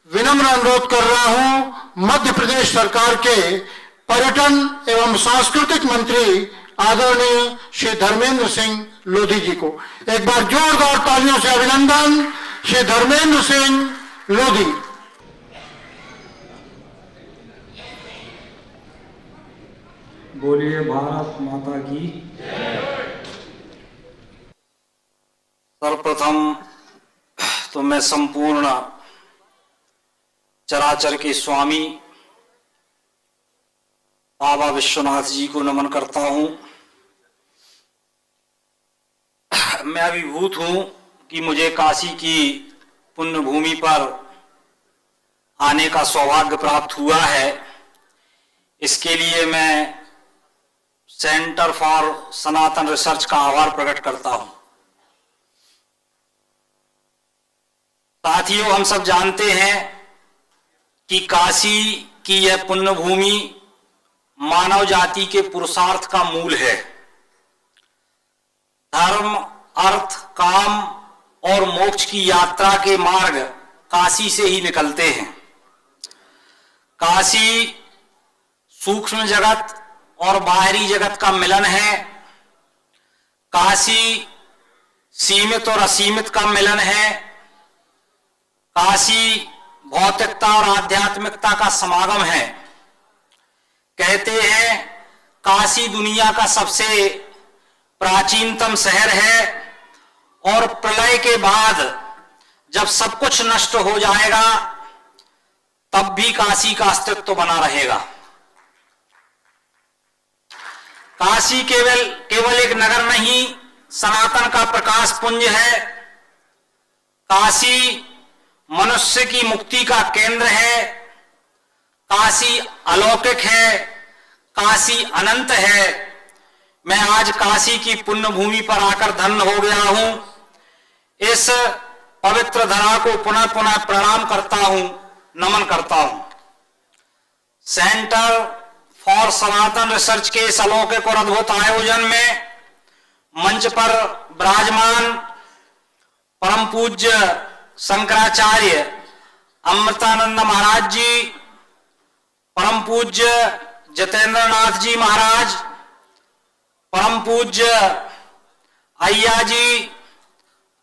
विनम्र अनुरोध कर रहा हूं मध्य प्रदेश सरकार के पर्यटन एवं सांस्कृतिक मंत्री आदरणीय श्री धर्मेंद्र सिंह लोधी जी को। एक बार जोरदार तालियों से अभिनंदन श्री धर्मेंद्र सिंह लोधी। बोलिए भारत माता की। सर्वप्रथम तो मैं संपूर्ण चराचर के स्वामी बाबा विश्वनाथ जी को नमन करता हूं। मैं अभिभूत हूं कि मुझे काशी की पुण्य भूमि पर आने का सौभाग्य प्राप्त हुआ है। इसके लिए मैं सेंटर फॉर सनातन रिसर्च का आभार प्रकट करता हूं। साथियों, हम सब जानते हैं कि काशी की यह पुण्य भूमि मानव जाति के पुरुषार्थ का मूल है। धर्म, अर्थ, काम और मोक्ष की यात्रा के मार्ग काशी से ही निकलते हैं। काशी सूक्ष्म जगत और बाहरी जगत का मिलन है। काशी सीमित और असीमित का मिलन है। काशी भौतिकता और आध्यात्मिकता का समागम है। कहते हैं काशी दुनिया का सबसे प्राचीनतम शहर है और प्रलय के बाद जब सब कुछ नष्ट हो जाएगा तब भी काशी का अस्तित्व बना रहेगा। काशी केवल एक नगर नहीं, सनातन का प्रकाश पुंज है। काशी मनुष्य की मुक्ति का केंद्र है। काशी अलौकिक है। काशी अनंत है। मैं आज काशी की पुण्य भूमि पर आकर धन्य हो गया हूं। इस पवित्र धरा को पुनः पुनः प्रणाम करता हूं, नमन करता हूं। सेंटर फॉर सनातन रिसर्च के इस अलौकिक और अद्भुत आयोजन में मंच पर विराजमान परम पूज्य शंकराचार्य अमृतानंद महाराज जी, परम पूज्य जितेंद्र नाथ जी महाराज, परम पूज्य अय्या जी,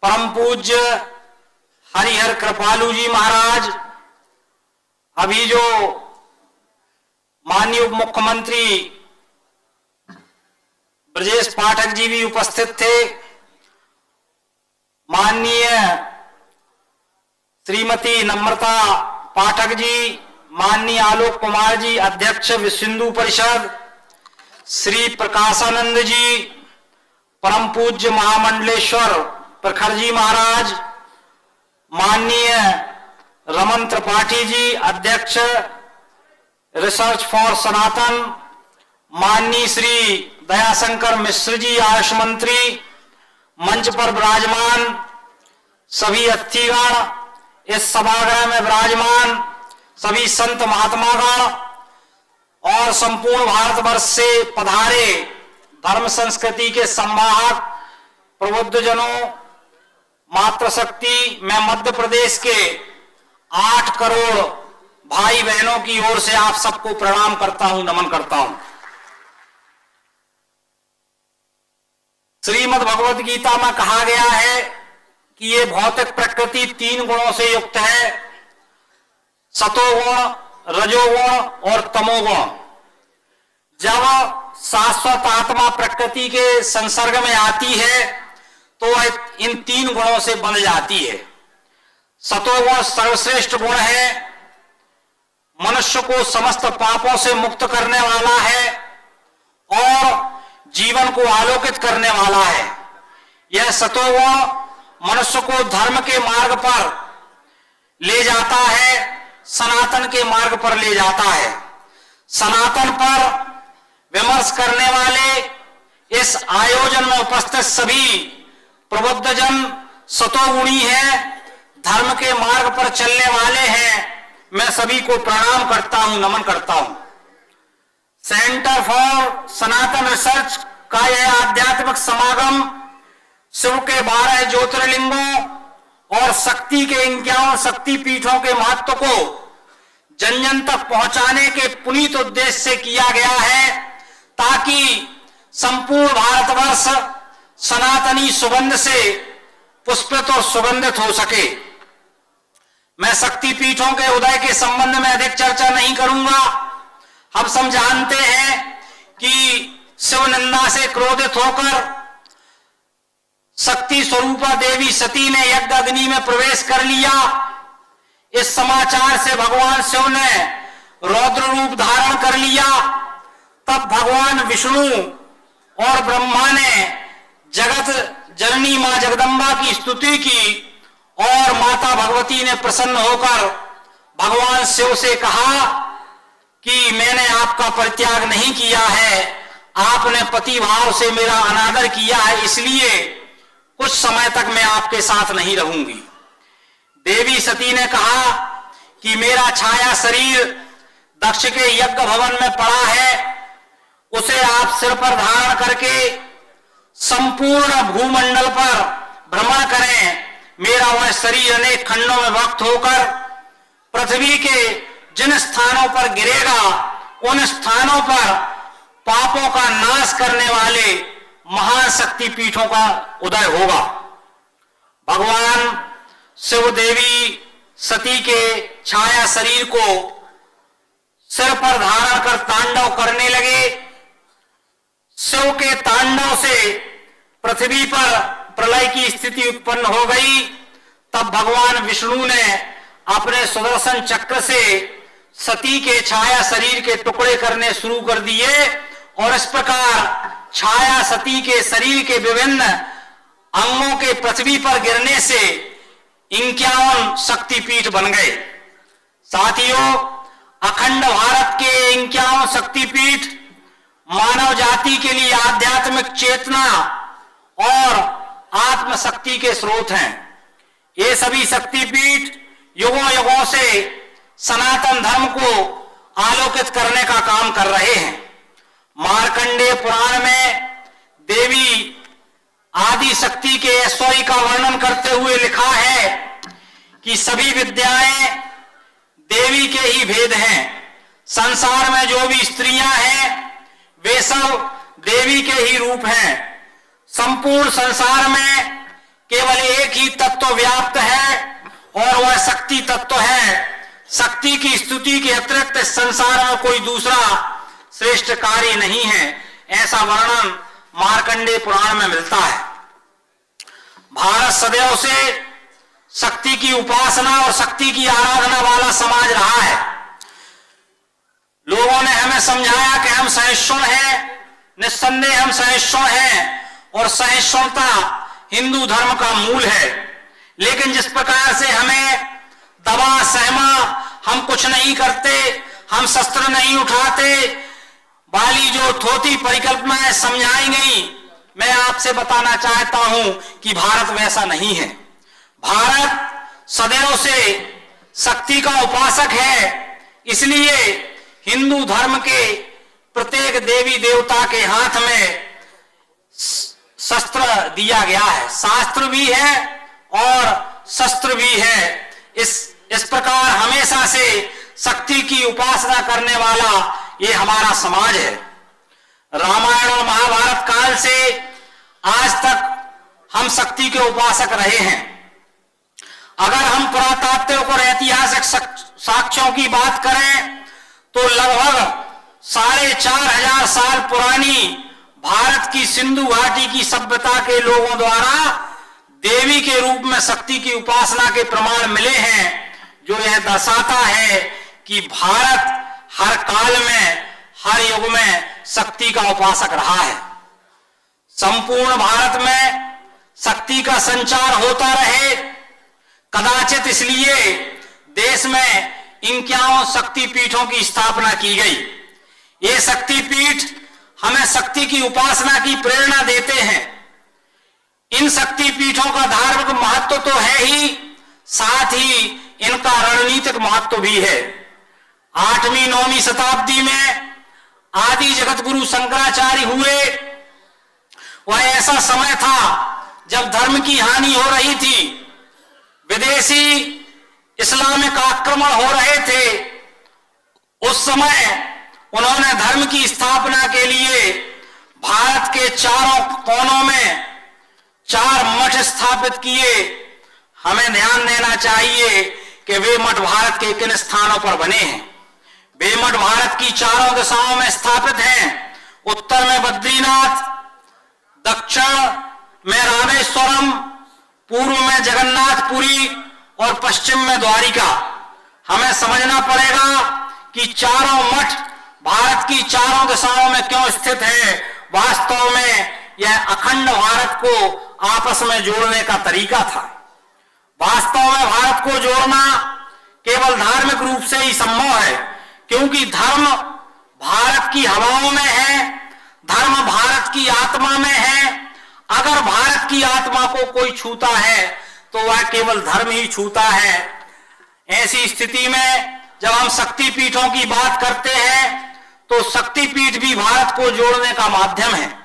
परम पूज्य हरिहर कृपालु जी महाराज, अभी जो माननीय उप मुख्यमंत्री ब्रजेश पाठक जी भी उपस्थित थे, माननीय श्रीमती नम्रता पाठक जी, माननीय आलोक कुमार जी अध्यक्ष विश्व हिंदू परिषद, श्री प्रकाशानंद जी, परम पूज्य महामंडलेश्वर प्रखर जी महाराज, माननीय रमन त्रिपाठी जी अध्यक्ष रिसर्च फॉर सनातन, माननीय श्री दयाशंकर मिश्र जी आयुष मंत्री, मंच पर विराजमान सभी अतिथिगण, इस सभागृह में विराजमान सभी संत महात्मागण और संपूर्ण भारतवर्ष से पधारे धर्म संस्कृति के संवाहक प्रबुद्ध जनों, मातृशक्ति, मैं मध्य प्रदेश के 8 करोड़ भाई बहनों की ओर से आप सबको प्रणाम करता हूं, नमन करता हूं। श्रीमद् भगवद गीता में कहा गया है कि ये भौतिक प्रकृति 3 गुणों से युक्त है, सतोगुण, रजोगुण और तमोगुण। जब शाश्वत आत्मा प्रकृति के संसर्ग में आती है तो वह इन 3 गुणों से बंध जाती है। सतोगुण सर्वश्रेष्ठ गुण है, मनुष्य को समस्त पापों से मुक्त करने वाला है और जीवन को आलोकित करने वाला है। यह सतोगुण मनुष्य को धर्म के मार्ग पर ले जाता है, सनातन के मार्ग पर ले जाता है। सनातन पर विमर्श करने वाले इस आयोजन में उपस्थित सभी प्रबुद्ध जन सतोगुणी हैं, धर्म के मार्ग पर चलने वाले हैं। मैं सभी को प्रणाम करता हूं, नमन करता हूं। सेंटर फॉर सनातन रिसर्च का यह आध्यात्मिक समागम शिव के 12 ज्योतिर्लिंगों और शक्ति के 51 शक्ति पीठों के महत्व को जन जन तक पहुंचाने के पुनीत उद्देश्य से किया गया है, ताकि संपूर्ण भारतवर्ष सनातनी सुगंध से पुष्पित और सुगंधित हो सके। मैं शक्ति पीठों के उदय के संबंध में अधिक चर्चा नहीं करूंगा। हम सब जानते हैं कि शिव निंदा से क्रोधित होकर शक्ति स्वरूपा देवी सती ने यज्ञ अग्नि में प्रवेश कर लिया। इस समाचार से भगवान शिव ने रौद्र रूप धारण कर लिया। तब भगवान विष्णु और ब्रह्मा ने जगत जननी मां जगदम्बा की स्तुति की और माता भगवती ने प्रसन्न होकर भगवान शिव से कहा कि मैंने आपका परित्याग नहीं किया है, आपने पति भाव से मेरा अनादर किया है, इसलिए कुछ समय तक मैं आपके साथ नहीं रहूंगी। देवी सती ने कहा कि मेरा छाया शरीर दक्ष के यज्ञ भवन में पड़ा है, उसे आप सिर पर धारण करके संपूर्ण भूमंडल पर भ्रमण करें। मेरा वह शरीर अनेक खंडों में विभक्त होकर पृथ्वी के जिन स्थानों पर गिरेगा, उन स्थानों पर पापों का नाश करने वाले महान शक्ति पीठों का उदय होगा। भगवान शिव देवी सती के छाया शरीर को सिर पर धारण कर तांडव करने लगे। शिव के तांडव से पृथ्वी पर प्रलय की स्थिति उत्पन्न हो गई। तब भगवान विष्णु ने अपने सुदर्शन चक्र से सती के छाया शरीर के टुकड़े करने शुरू कर दिए और इस प्रकार छाया सती के शरीर के विभिन्न अंगों के पृथ्वी पर गिरने से 51 शक्तिपीठ बन गए। साथियों, अखंड भारत के 51 शक्तिपीठ मानव जाति के लिए आध्यात्मिक चेतना और आत्मशक्ति के स्रोत हैं। ये सभी शक्तिपीठ युगों युगों से सनातन धर्म को आलोकित करने का काम कर रहे हैं। मार्कंडेय पुराण में देवी आदि शक्ति के ऐश्वर्य का वर्णन करते हुए लिखा है कि सभी विद्याएं देवी के ही भेद हैं। संसार में जो भी स्त्रियां हैं वे सब देवी के ही रूप हैं। संपूर्ण संसार में केवल एक ही तत्व व्याप्त है और वह शक्ति तत्व है। शक्ति की स्तुति के अतिरिक्त संसार में कोई दूसरा श्रेष्ठ कार्य नहीं है, ऐसा वर्णन मार्कंडेय पुराण में मिलता है। भारत सदैव से शक्ति की उपासना और शक्ति की आराधना वाला समाज रहा है। लोगों ने हमें समझाया कि हम सहिष्णु हैं, निस्संदेह हम सहिष्णु हैं और सहिष्णुता हिंदू धर्म का मूल है। लेकिन जिस प्रकार से हमें दबा सहमा, हम कुछ नहीं करते, हम शस्त्र नहीं उठाते वाली जो थोथी परिकल्पनाएं समझाई गई, मैं आपसे बताना चाहता हूं कि भारत वैसा नहीं है। भारत सदैव से शक्ति का उपासक है, इसलिए हिंदू धर्म के प्रत्येक देवी देवता के हाथ में शस्त्र दिया गया है। शास्त्र भी है और शस्त्र भी है। इस प्रकार हमेशा से शक्ति की उपासना करने वाला ये हमारा समाज है। रामायण और महाभारत काल से आज तक हम शक्ति के उपासक रहे हैं। अगर हम पुरातात्विक और ऐतिहासिक साक्ष्यों की बात करें तो लगभग 4500 साल पुरानी भारत की सिंधु घाटी की सभ्यता के लोगों द्वारा देवी के रूप में शक्ति की उपासना के प्रमाण मिले हैं, जो यह दर्शाता है कि भारत हर काल में, हर युग में शक्ति का उपासक रहा है। संपूर्ण भारत में शक्ति का संचार होता रहे, कदाचित इसलिए देश में 51 शक्तिपीठों की स्थापना की गई। ये शक्तिपीठ हमें शक्ति की उपासना की प्रेरणा देते हैं। इन शक्तिपीठों का धार्मिक महत्व तो है ही, साथ ही इनका रणनीतिक महत्व भी है। 8वीं 9वीं शताब्दी में आदि जगत गुरु शंकराचार्य हुए। वह ऐसा समय था जब धर्म की हानि हो रही थी। विदेशी इस्लामिक आक्रमण हो रहे थे, उस समय उन्होंने धर्म की स्थापना के लिए भारत के चारों कोनों में 4 मठ स्थापित किए। हमें ध्यान देना चाहिए कि वे मठ भारत के किन स्थानों पर बने हैं। वे मठ भारत की चारों दिशाओं में स्थापित हैं। उत्तर में बद्रीनाथ, दक्षिण में रामेश्वरम, पूर्व में जगन्नाथपुरी और पश्चिम में द्वारिका। हमें समझना पड़ेगा कि चारों मठ भारत की चारों दिशाओं में क्यों स्थित है। वास्तव में यह अखंड भारत को आपस में जोड़ने का तरीका था। वास्तव में भारत को जोड़ना केवल धार्मिक रूप से ही संभव है, क्योंकि धर्म भारत की हवाओं में है, धर्म भारत की आत्मा में है। अगर भारत की आत्मा को कोई छूता है तो वह केवल धर्म ही छूता है। ऐसी स्थिति में जब हम शक्तिपीठों की बात करते हैं तो शक्तिपीठ भी भारत को जोड़ने का माध्यम है।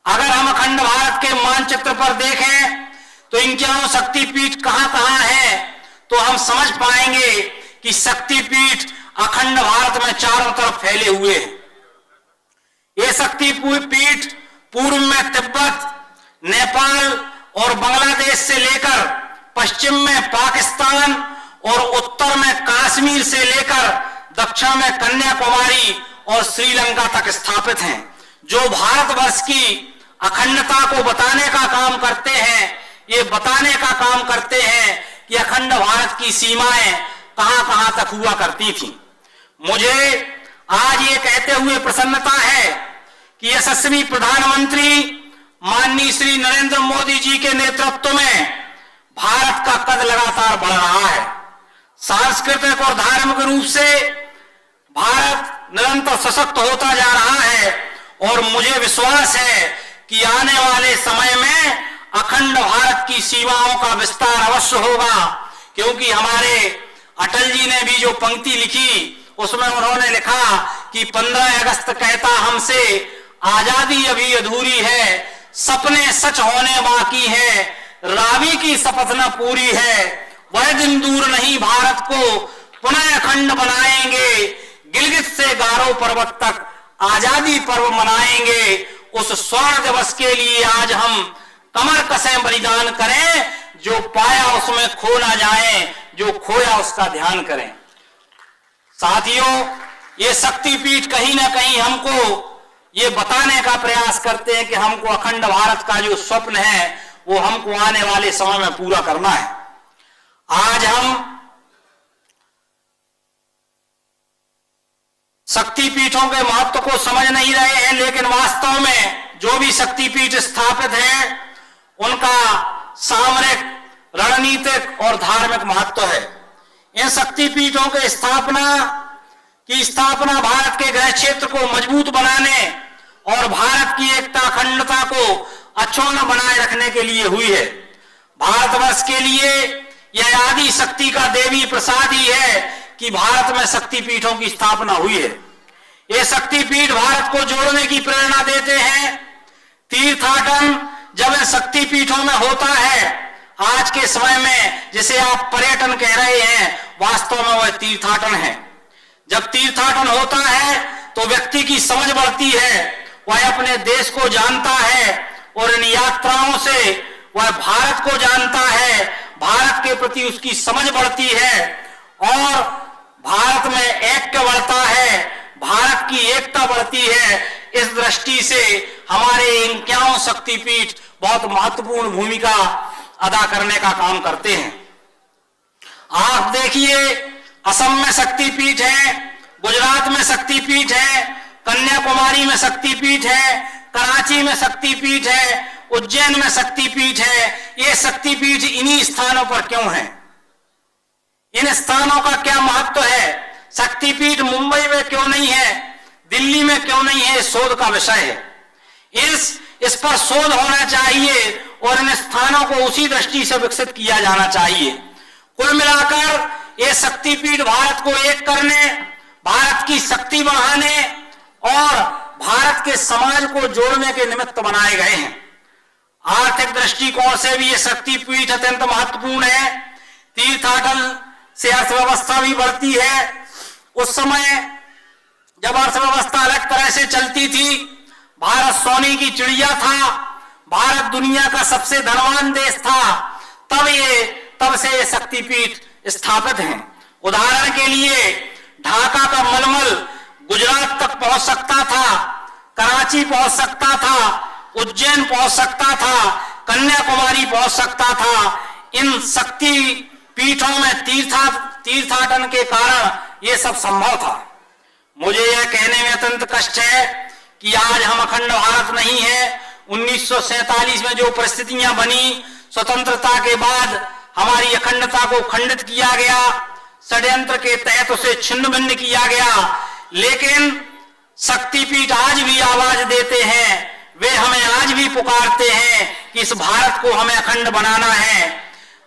अगर हम अखंड भारत के मानचित्र पर देखें तो इन 11 शक्तिपीठ कहां-कहां है, तो हम समझ पाएंगे कि शक्तिपीठ अखंड भारत में चारों तरफ फैले हुए हैं। ये शक्तिपीठ पूर्व में तिब्बत, नेपाल और बांग्लादेश से लेकर पश्चिम में पाकिस्तान और उत्तर में कश्मीर से लेकर दक्षिण में कन्याकुमारी और श्रीलंका तक स्थापित हैं, जो भारतवर्ष की अखंडता को बताने का काम करते हैं। ये बताने का काम करते हैं कि अखंड भारत की सीमाएं कहां-कहां तक हुआ करती थी। मुझे आज ये कहते हुए प्रसन्नता है कि यशस्वी प्रधानमंत्री माननीय श्री नरेंद्र मोदी जी के नेतृत्व में भारत का कद लगातार बढ़ रहा है। सांस्कृतिक और धार्मिक रूप से भारत निरंतर सशक्त होता जा रहा है और मुझे विश्वास है कि आने वाले समय में अखंड भारत की सीमाओं का विस्तार अवश्य होगा, क्योंकि हमारे अटल जी ने भी जो पंक्ति लिखी उसमें उन्होंने लिखा कि 15 अगस्त कहता हमसे आजादी अभी अधूरी है, सपने सच होने बाकी है, रावी की शपथ न पूरी है, वह दिन दूर नहीं भारत को पुनः अखंड बनाएंगे, गिलगित से गारो पर्वत तक आजादी पर्व मनाएंगे। उस स्वर्ण दिवस के लिए आज हम कमर कसें बलिदान करें, जो पाया उसमें खो ना जाए, जो खोया उसका ध्यान करें। साथियों, ये शक्तिपीठ कहीं ना कहीं हमको ये बताने का प्रयास करते हैं कि हमको अखंड भारत का जो स्वप्न है वो हमको आने वाले समय में पूरा करना है। आज हम शक्तिपीठों के महत्व को समझ नहीं रहे हैं, लेकिन वास्तव में जो भी शक्तिपीठ स्थापित हैं उनका सामरिक, रणनीतिक और धार्मिक महत्व है। इन शक्तिपीठों के स्थापना भारत के गृह क्षेत्र को मजबूत बनाने और भारत की एकता, अखंडता को अक्षुण्ण बनाए रखने के लिए हुई है। भारतवर्ष के लिए यह आदि शक्ति का देवी प्रसाद ही है कि भारत में शक्तिपीठों की स्थापना हुई है। ये शक्तिपीठ भारत को जोड़ने की प्रेरणा देते हैं। तीर्थाटन जब इन शक्तिपीठों में होता है, आज के समय में जिसे आप पर्यटन कह रहे हैं, वास्तव में वह तीर्थाटन है। जब तीर्थाटन होता है तो व्यक्ति की समझ बढ़ती है, वह अपने देश को जानता है और इन यात्राओं से वह भारत को जानता है, भारत के प्रति उसकी समझ बढ़ती है और भारत में ऐक्य बढ़ता है, भारत की एकता बढ़ती है। इस दृष्टि से हमारे इन 11 शक्तिपीठ बहुत महत्वपूर्ण भूमिका अदा करने का काम करते हैं। आप देखिए, असम में शक्तिपीठ है, गुजरात में शक्तिपीठ है, कन्याकुमारी में शक्तिपीठ है, कराची में शक्तिपीठ है, उज्जैन में शक्तिपीठ है। ये शक्तिपीठ इन्हीं स्थानों पर क्यों हैं? इन स्थानों का क्या महत्व है? शक्तिपीठ मुंबई में क्यों नहीं है, दिल्ली में क्यों नहीं है? शोध का विषय है। इस पर शोध होना चाहिए और इन स्थानों को उसी दृष्टि से विकसित किया जाना चाहिए। कुल मिलाकर ये शक्तिपीठ भारत को एक करने, भारत की शक्ति बढ़ाने और भारत के समाज को जोड़ने के निमित्त बनाए गए हैं। आर्थिक दृष्टिकोण से भी ये शक्तिपीठ अत्यंत महत्वपूर्ण है, तीर्थाटन से अर्थव्यवस्था भी बढ़ती है। उस समय जब अर्थव्यवस्था अलग तरह से चलती थी, भारत सोने की चिड़िया था, भारत दुनिया का सबसे धनवान देश था, तब से ये शक्तिपीठ स्थापित हैं। उदाहरण के लिए ढाका का मलमल गुजरात तक पहुंच सकता था, कराची पहुंच सकता था, उज्जैन पहुंच सकता था, कन्याकुमारी पहुंच सकता था। इन शक्ति पीठों में तीर्थाटन के कारण ये सब संभव था। मुझे यह कहने में अत्यंत कष्ट है कि आज हम अखंड भारत नहीं है। 1947 में जो परिस्थितियां बनी, स्वतंत्रता के बाद हमारी अखंडता को खंडित किया गया, षड्यंत्र के तहत उसे छिन्न भिन्न किया गया, लेकिन शक्तिपीठ आज भी आवाज देते हैं, वे हमें आज भी पुकारते हैं कि इस भारत को हमें अखंड बनाना है।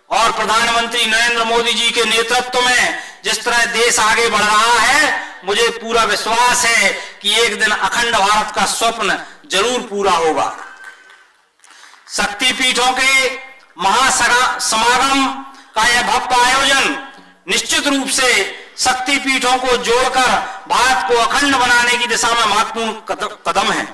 और प्रधानमंत्री नरेंद्र मोदी जी के नेतृत्व में जिस तरह देश आगे बढ़ रहा है, मुझे पूरा विश्वास है कि एक दिन अखंड भारत का स्वप्न जरूर पूरा होगा। शक्तिपीठों के महासमागम का यह भव्य आयोजन निश्चित रूप से शक्तिपीठों को जोड़कर भारत को अखंड बनाने की दिशा में महत्वपूर्ण कदम है।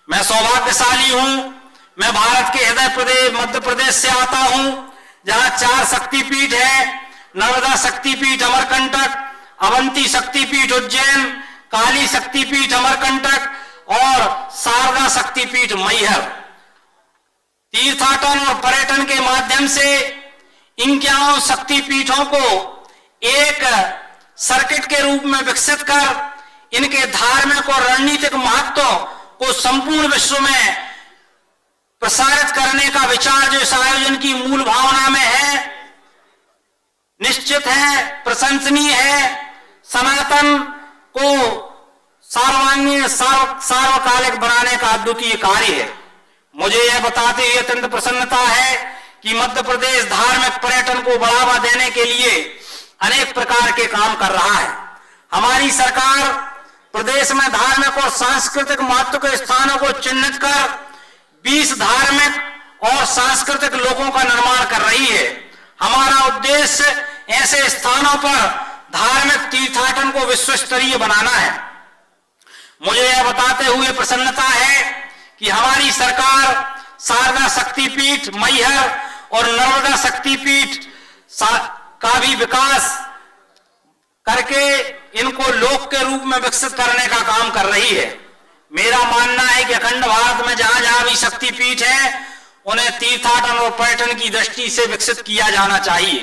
मैं सौभाग्यशाली हूं, मैं भारत के हृदय प्रदेश मध्य प्रदेश से आता हूं, जहां 4 शक्तिपीठ है। नर्मदा शक्तिपीठ अमरकंटक, अवंती शक्तिपीठ उज्जैन, काली शक्तिपीठ अमरकंटक और शारदा शक्तिपीठ मैहर। तीर्थाटन और पर्यटन के माध्यम से इन 11 शक्तिपीठों को एक सर्किट के रूप में विकसित कर इनके धार्मिक और रणनीतिक महत्व को संपूर्ण विश्व में प्रसारित करने का विचार जो इस आयोजन की मूल भावना में है, निश्चित है, प्रशंसनीय है। सनातन को सार्वकालिक बनाने का अद्वितीय कार्य है। मुझे यह बताते हुए अत्यंत प्रसन्नता है कि मध्य प्रदेश धार्मिक पर्यटन को बढ़ावा देने के लिए अनेक प्रकार के काम कर रहा है। हमारी सरकार प्रदेश में धार्मिक और सांस्कृतिक महत्व के स्थानों को चिन्हित कर 20 धार्मिक और सांस्कृतिक लोगों का निर्माण कर रही है। हमारा उद्देश्य ऐसे स्थानों पर धार्मिक तीर्थाटन को विश्व स्तरीय बनाना है। मुझे यह बताते हुए प्रसन्नता है कि हमारी सरकार शारदा शक्तिपीठ मैहर और नर्मदा शक्तिपीठ का भी विकास करके इनको लोक के रूप में विकसित करने का काम कर रही है। मेरा मानना है कि अखंड भारत में जहां जहां भी शक्तिपीठ है, उन्हें तीर्थाटन और पर्यटन की दृष्टि से विकसित किया जाना चाहिए।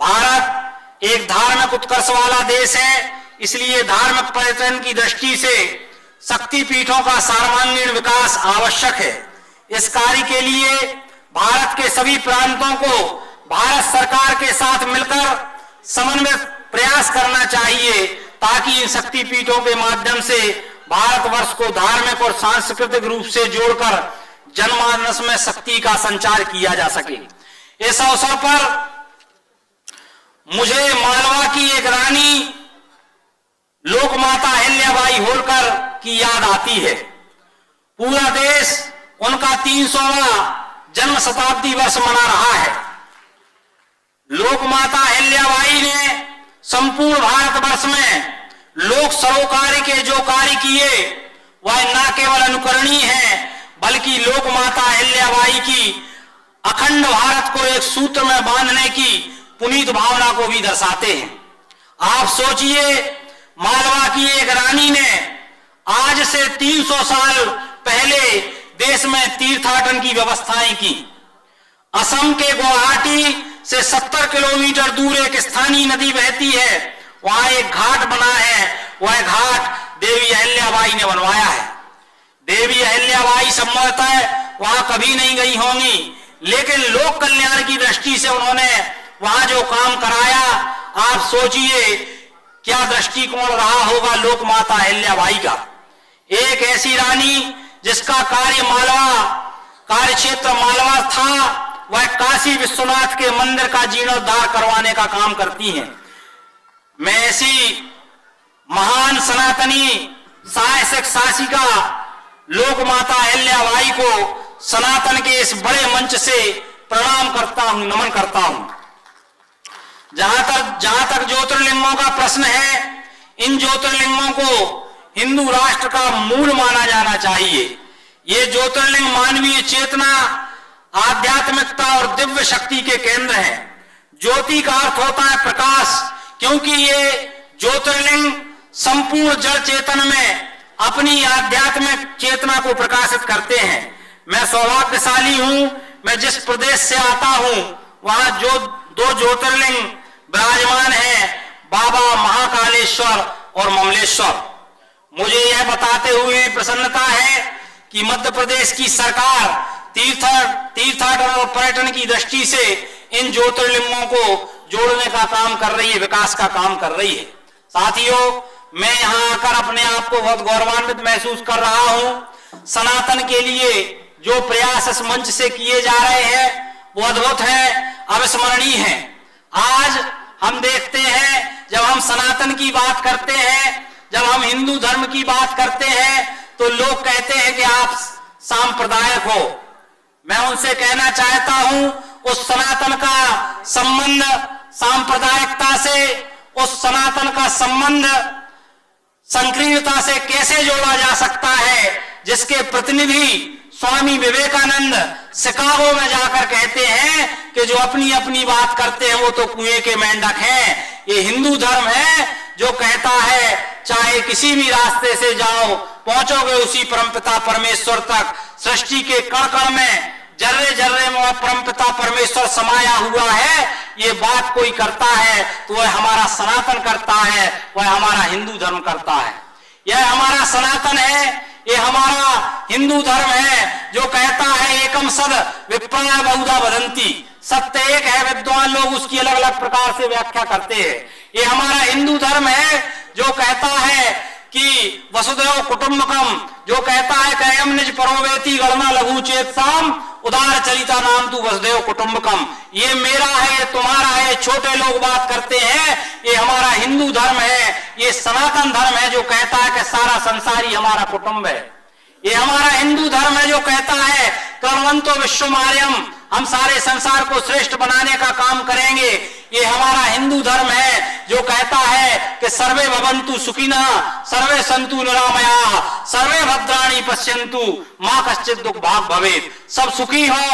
भारत एक धार्मिक उत्कर्ष वाला देश है, इसलिए धार्मिक पर्यटन की दृष्टि से शक्तिपीठों का सर्वांगीण विकास आवश्यक है। इस कार्य के लिए भारत के सभी प्रांतों को भारत सरकार के साथ मिलकर समन्वित प्रयास करना चाहिए, ताकि इन शक्तिपीठों के माध्यम से भारतवर्ष को धार्मिक और सांस्कृतिक रूप से जोड़कर जनमानस में शक्ति का संचार किया जा सके। इस अवसर पर मुझे मालवा की एक रानी लोकमाता अहिल्याबाई होलकर की याद आती है। पूरा देश उनका 300वां जन्म शताब्दी वर्ष मना रहा है। लोकमाता अहिल्याबाई ने संपूर्ण भारतवर्ष में लोक सरोकार के जो कार्य किए वह न केवल अनुकरणीय है, बल्कि लोकमाता अहिल्याबाई की अखंड भारत को एक सूत्र में बांधने की पुनीत भावना को भी दर्शाते हैं। आप सोचिए, मालवा की एक रानी ने आज से 300 साल पहले देश में तीर्थाटन की व्यवस्थाएं की। असम के गुवाहाटी से 70 किलोमीटर दूर एक स्थानीय नदी बहती है, वहां एक घाट बना है। वह घाट देवी अहिल्याबाई ने बनवाया है। देवी अहिल्याबाई संभवतः वहां कभी नहीं गई होंगी, लेकिन लोक कल्याण की दृष्टि से उन्होंने वहां जो काम कराया, आप सोचिए क्या दृष्टिकोण रहा होगा लोक माता अहिल्याबाई का। एक ऐसी रानी जिसका कार्य क्षेत्र मालवा था, वह काशी विश्वनाथ के मंदिर का जीर्णोद्धार करवाने का काम करती हैं। मैं ऐसी महान सनातनी साहसिक शासिका लोक माता अहिल्याबाई को सनातन के इस बड़े मंच से प्रणाम करता हूं, नमन करता हूं। जहां तक ज्योतिर्लिंगों का प्रश्न है, इन ज्योतिर्लिंगों को हिंदू राष्ट्र का मूल माना जाना चाहिए। ये ज्योतिर्लिंग मानवीय चेतना, आध्यात्मिकता और दिव्य शक्ति के केंद्र हैं। ज्योति का अर्थ होता है प्रकाश, क्योंकि ये ज्योतिर्लिंग संपूर्ण जड़ चेतन में अपनी आध्यात्मिक चेतना को प्रकाशित करते हैं। मैं सौभाग्यशाली हूं, मैं जिस प्रदेश से आता हूं वहां जो 2 ज्योतिर्लिंग विराजमान हैं, बाबा महाकालेश्वर और ममलेश्वर। मुझे यह बताते हुए प्रसन्नता है कि मध्य प्रदेश की सरकार तीर्थाटन और पर्यटन की दृष्टि से इन ज्योतिर्लिंगों को जोड़ने का काम कर रही है, विकास का काम कर रही है। साथियों, मैं यहां आकर अपने आप को बहुत गौरवान्वित महसूस कर रहा हूं। सनातन के लिए जो प्रयास इस मंच से किए जा रहे हैं वो अद्भुत है, अविस्मरणीय है। आज हम देखते हैं, जब हम सनातन की बात करते हैं, जब हम हिंदू धर्म की बात करते हैं, तो लोग कहते हैं कि आप सांप्रदायिक हो। मैं उनसे कहना चाहता हूं, उस सनातन का संबंध सांप्रदायिकता से, उस सनातन का संबंध संकीर्णता से कैसे जोड़ा जा सकता है, जिसके प्रतिनिधि स्वामी विवेकानंद शिकागो में जाकर कहते हैं कि जो अपनी अपनी बात करते हैं वो तो कुएं के मेंढक हैं। ये हिंदू धर्म है जो कहता है चाहे किसी भी रास्ते से जाओ, पहुंचोगे उसी परमपिता परमेश्वर तक। सृष्टि के कण कण में, जर्रे जर्रे में परमपिता परमेश्वर समाया हुआ है। ये बात कोई करता है तो वह हमारा सनातन करता है, वह हमारा हिंदू धर्म करता है। यह हमारा सनातन है, ये हमारा हिंदू धर्म है जो कहता है एकम सद विप्राय बहुधा वदंती। सत्य एक है, विद्वान लोग उसकी अलग अलग प्रकार से व्याख्या करते हैं। ये हमारा हिंदू धर्म है जो कहता है कि वसुधैव कुटुंबकम, जो कहता है कि अयम निज परोवेति गणना लघु चेतसाम उदार चरिता नाम तू वसुधैव कुटुंबकम। ये मेरा है, ये तुम्हारा है, छोटे लोग बात करते हैं। ये हमारा हिंदू धर्म है, ये सनातन धर्म है जो कहता है कि सारा संसार ही हमारा कुटुंब है। ये हमारा हिंदू धर्म है जो कहता है कर्मवंतो विश्वमार्यम, हम सारे संसार को श्रेष्ठ बनाने का काम करेंगे। ये हमारा हिंदू धर्म है जो कहता है कि सर्वे भवन्तु सुखिनः सर्वे सन्तु निरामयाः सर्वे भद्राणि पश्यन्तु मां कश्चित् दुख भाग भवेत्। सब सुखी हो,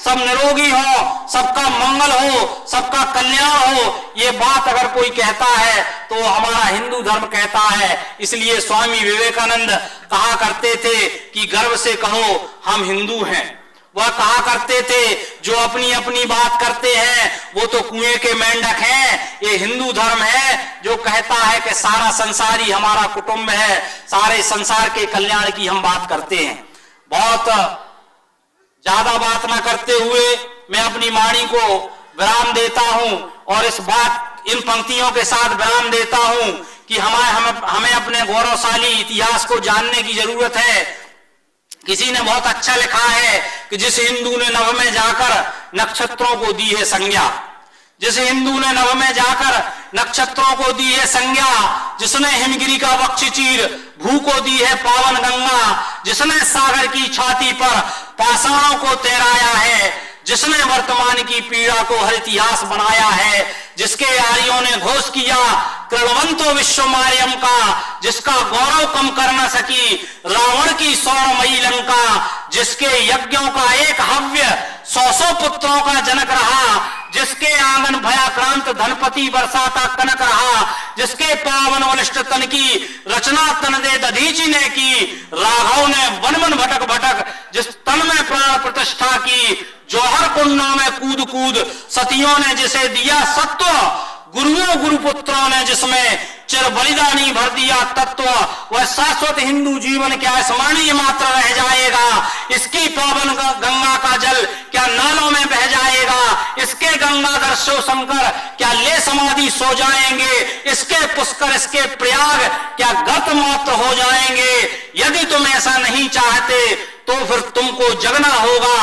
सब निरोगी हो, सबका मंगल हो, सबका कल्याण हो। ये बात अगर कोई कहता है तो हमारा हिंदू धर्म कहता है। इसलिए स्वामी विवेकानंद कहा करते थे कि गर्व से कहो हम हिंदू हैं। वह कहा करते थे जो अपनी अपनी बात करते हैं वो तो कुएं के मेंढक हैं। ये हिंदू धर्म है जो कहता है कि सारा संसार ही हमारा कुटुंब है, सारे संसार के कल्याण की हम बात करते हैं। बहुत ज्यादा बात ना करते हुए मैं अपनी वाणी को विराम देता हूं और इन पंक्तियों के साथ विराम देता हूं कि हमें अपने गौरवशाली इतिहास को जानने की जरूरत है। किसी ने बहुत अच्छा लिखा है कि जिस हिंदू ने नभ में जाकर नक्षत्रों को दी है संज्ञा, जिस हिंदू ने नभ में जाकर नक्षत्रों को दी है संज्ञा, जिसने हिमगिरी का वक्ष चीर भू को दी है पावन गंगा, जिसने सागर की छाती पर पाषाणों को तैराया है, जिसने वर्तमान की पीड़ा को हर इतिहास बनाया है, जिसके आर्यों ने घोष किया कर्मवंतो विश्वमार्यम का, जिसका गौरव कम कर न सकी रावण की स्वर्णमयी लंका, जिसके यज्ञों का एक हव्य 100 पुत्रों का जनक रहा, जिसके आंगन भयाक्रांत धनपति बरसाता कनक रहा, जिसके पावन वनिष्ठ तन की रचना तन दे दधीचि ने की, राघव ने वन वन भटक भटक जिस तन में प्राण प्रतिष्ठा की, जौहर कुंडों में कूद कूद सतियों ने जिसे दिया सत्व, गुरुओं गुरुपुत्रों ने जिसमें चिर बलिदानी भर दिया तत्व, वह शाश्वत हिंदू जीवन क्या स्मरणीय मात्र रह जाएगा। इसकी पावन गंगा का जल क्या नालों में बह जाएगा, इसके गंगाधर शिव शंकर क्या ले समाधि सो जाएंगे, इसके पुष्कर इसके प्रयाग क्या गर्त मात्र हो जाएंगे। यदि तुम ऐसा नहीं चाहते तो फिर तुमको जगना होगा,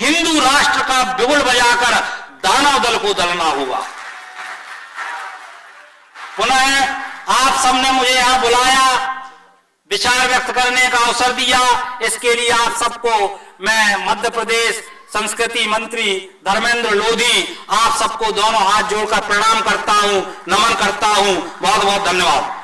हिंदू राष्ट्र का बिगुल बजाकर दानव दल को दलना होगा। पुनः आप सबने मुझे यहां बुलाया, विचार व्यक्त करने का अवसर दिया, इसके लिए आप सबको मैं मध्य प्रदेश संस्कृति मंत्री धर्मेंद्र लोधी, आप सबको दोनों हाथ जोड़कर प्रणाम करता हूं, नमन करता हूं। बहुत बहुत धन्यवाद।